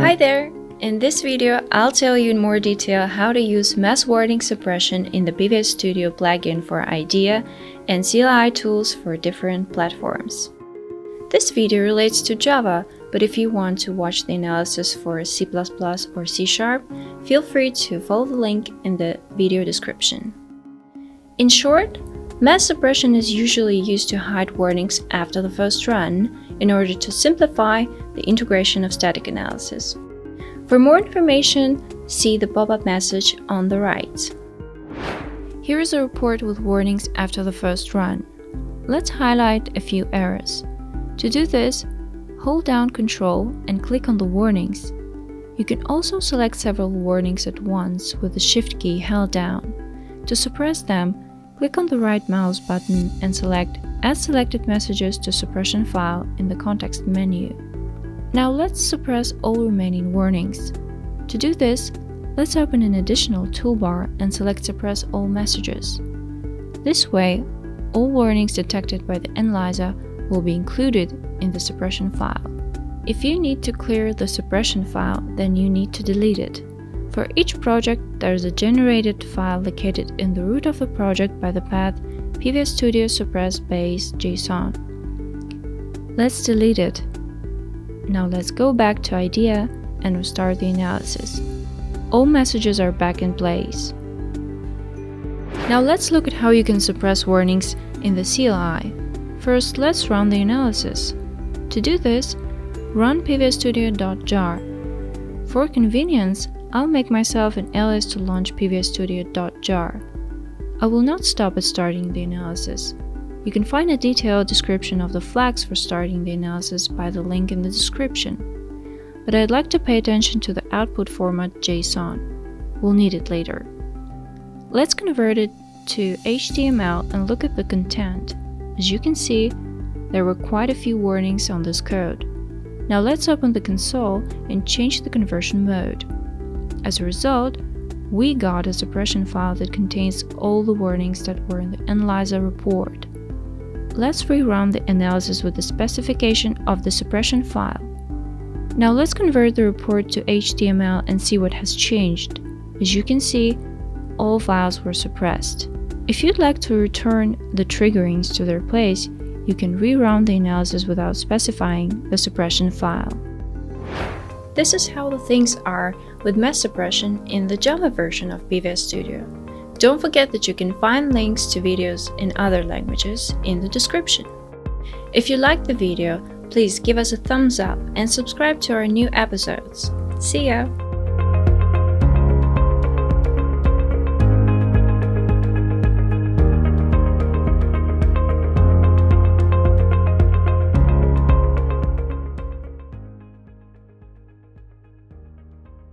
Hi there! In this video, I'll tell you in more detail how to use mass wording suppression in the PVS-Studio plugin for IDEA and CLI tools for different platforms. This video relates to Java, but if you want to watch the analysis for C++ or C#, feel free to follow the link in the video description. In short, mass suppression is usually used to hide warnings after the first run in order to simplify the integration of static analysis. For more information, see the pop-up message on the right. Here is a report with warnings after the first run. Let's highlight a few errors. To do this, hold down Ctrl and click on the warnings. You can also select several warnings at once with the Shift key held down. To suppress them, click on the right mouse button and select Add Selected Messages to Suppression File in the context menu. Now let's suppress all remaining warnings. To do this, let's open an additional toolbar and select Suppress All Messages. This way, all warnings detected by the analyzer will be included in the suppression file. If you need to clear the suppression file, then you need to delete it. For each project, there is a generated file located in the root of the project by the path PVS-Studio suppress base JSON. Let's delete it. Now let's go back to IDEA and restart the analysis. All messages are back in place. Now let's look at how you can suppress warnings in the CLI. First, let's run the analysis. To do this, run pvsstudio.jar. For convenience, I'll make myself an alias to launch pvsstudio.jar. I will not stop at starting the analysis. You can find a detailed description of the flags for starting the analysis by the link in the description. But I'd like to pay attention to the output format JSON. We'll need it later. Let's convert it to HTML and look at the content. As you can see, there were quite a few warnings on this code. Now let's open the console and change the conversion mode. As a result, we got a suppression file that contains all the warnings that were in the analyzer report. Let's rerun the analysis with the specification of the suppression file. Now let's convert the report to HTML and see what has changed. As you can see, all files were suppressed. If you'd like to return the triggerings to their place, you can rerun the analysis without specifying the suppression file. This is how the things are with mass suppression in the Java version of PVS-Studio. Don't forget that you can find links to videos in other languages in the description. If you liked the video, please give us a thumbs up and subscribe to our new episodes. See ya!